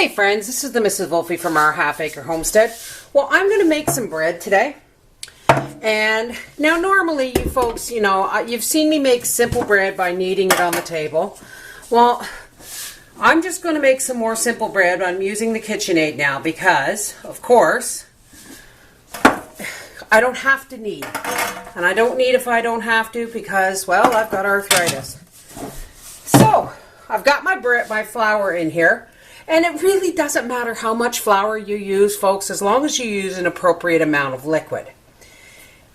Hey friends, this is the Mrs. Wolfie from our Half Acre Homestead. Well, I'm going to make some bread today. And now normally you folks, you've seen me make simple bread by kneading it on the table. Well, I'm just going to make some more simple bread. I'm using the KitchenAid now because, of course, I don't have to knead. And I don't knead if I don't have to because, well, I've got arthritis. So, I've got my flour in here. And it really doesn't matter how much flour you use, folks, as long as you use an appropriate amount of liquid.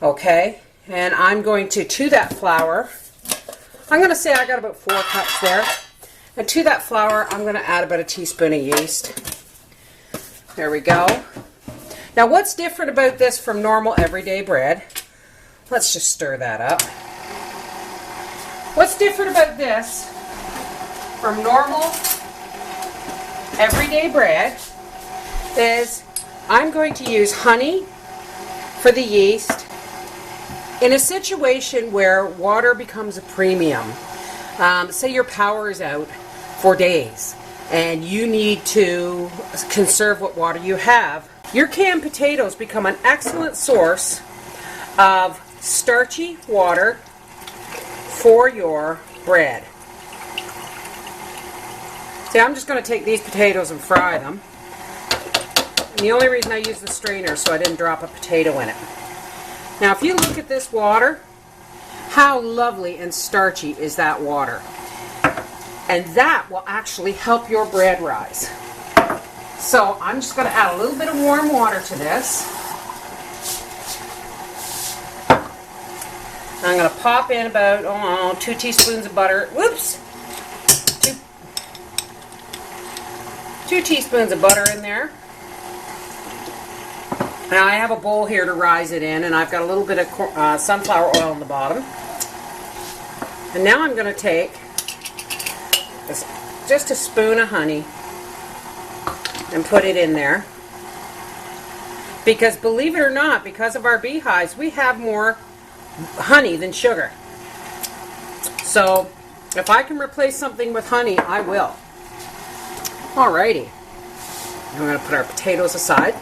Okay? And I'm going to that flour, I'm going to say I got about 4 cups there. And to that flour, I'm going to add about a teaspoon of yeast. There we go. Now, what's different about this from normal everyday bread? Let's just stir that up. What's different about this from normal everyday bread is I'm going to use honey for the yeast in a situation where water becomes a premium. Say your power is out for days and you need to conserve what water you have. Your canned potatoes become an excellent source of starchy water for your bread. See, I'm just going to take these potatoes and fry them. And the only reason I use the strainer is so I didn't drop a potato in it. Now, if you look at this water, how lovely and starchy is that water? And that will actually help your bread rise. So I'm just going to add a little bit of warm water to this. I'm going to pop in about 2 teaspoons of butter. Whoops! 2 teaspoons of butter in there. Now I have a bowl here to rise it in, and I've got a little bit of sunflower oil on the bottom. And now I'm going to take just a spoon of honey and put it in there. Because believe it or not, because of our beehives, we have more honey than sugar. So if I can replace something with honey, I will. Alrighty, I'm going to put our potatoes aside.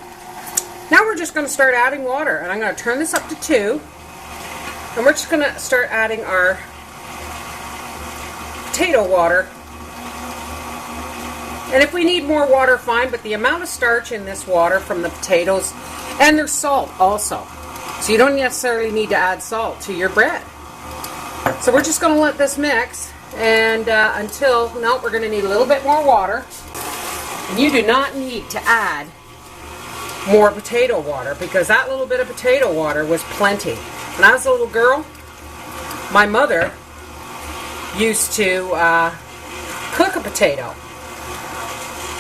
Now we're just going to start adding water, and I'm going to turn this up to 2, and we're just going to start adding our potato water. And if we need more water, fine, but the amount of starch in this water from the potatoes, and there's salt also, so you don't necessarily need to add salt to your bread. So we're just going to let this mix, and we're going to need a little bit more water. And you do not need to add more potato water because that little bit of potato water was plenty. When I was a little girl, my mother used to cook a potato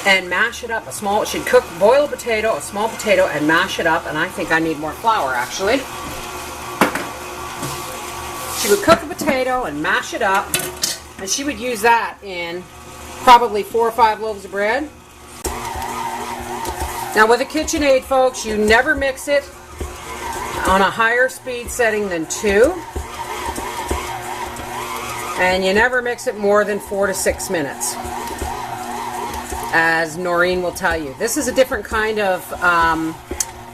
and mash it up. She'd boil a potato, a small potato, and mash it up. And I think I need more flour actually. She would cook a potato and mash it up, and she would use that in probably 4 or 5 loaves of bread. Now with a KitchenAid, folks, you never mix it on a higher speed setting than 2. And you never mix it more than 4 to 6 minutes. As Noreen will tell you. This is a different kind of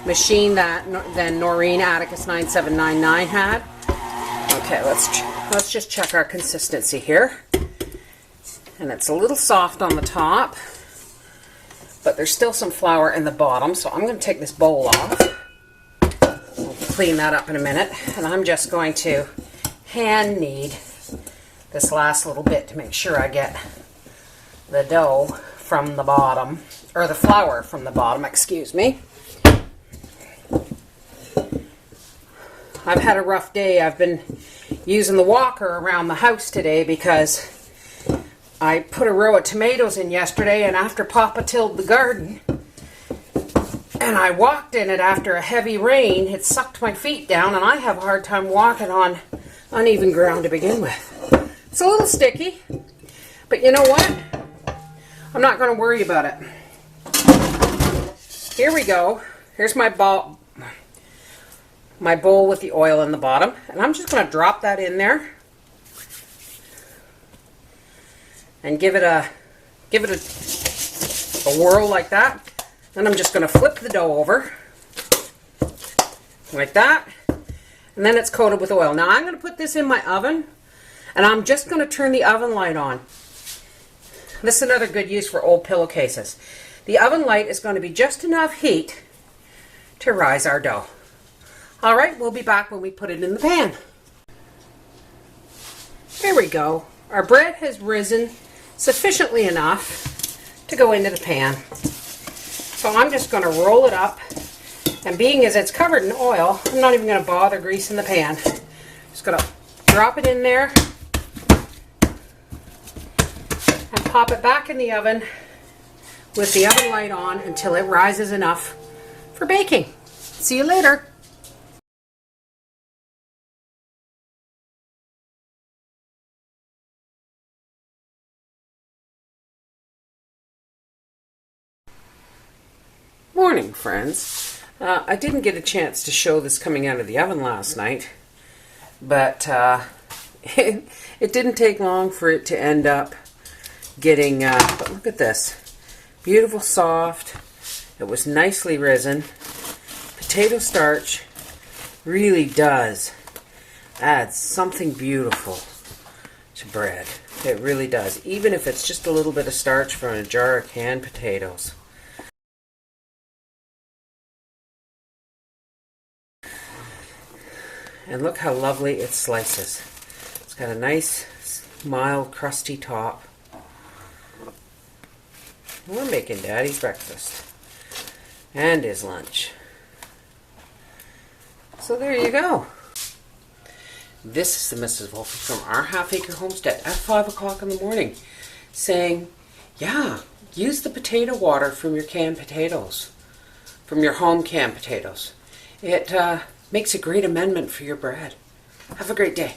machine than Noreen Atticus 9799 had. Okay, let's just check our consistency here. And it's a little soft on the top, but there's still some flour in the bottom, so I'm going to take this bowl off. We'll clean that up in a minute, and I'm just going to hand knead this last little bit to make sure I get the dough from the bottom, or the flour from the bottom, excuse me. I've had a rough day. I've been using the walker around the house today because I put a row of tomatoes in yesterday, and after Papa tilled the garden and I walked in it after a heavy rain, it sucked my feet down, and I have a hard time walking on uneven ground to begin with. It's a little sticky, but you know what? I'm not going to worry about it. Here we go. Here's my bowl with the oil in the bottom, and I'm just going to drop that in there and give it a a whirl like that. Then I'm just going to flip the dough over like that. And then it's coated with oil. Now I'm going to put this in my oven, and I'm just going to turn the oven light on. This is another good use for old pillowcases. The oven light is going to be just enough heat to rise our dough. All right, we'll be back when we put it in the pan. There we go. Our bread has risen sufficiently enough to go into the pan. So I'm just going to roll it up. And being as it's covered in oil, I'm not even going to bother greasing the pan. Just going to drop it in there and pop it back in the oven with the oven light on until it rises enough for baking. See you later. Morning, friends. I didn't get a chance to show this coming out of the oven last night, but it didn't take long for it to end up getting, but look at this. Beautiful, soft. It was nicely risen. Potato starch really does add something beautiful to bread. It really does, even if it's just a little bit of starch from a jar of canned potatoes. And look how lovely it slices. It's got a nice, mild, crusty top. We're making Daddy's breakfast and his lunch. So there you go. This is the Mrs. Wolfe from our half-acre homestead at 5 o'clock in the morning saying, yeah, use the potato water from your canned potatoes, from your home canned potatoes. It makes a great amendment for your bread. Have a great day.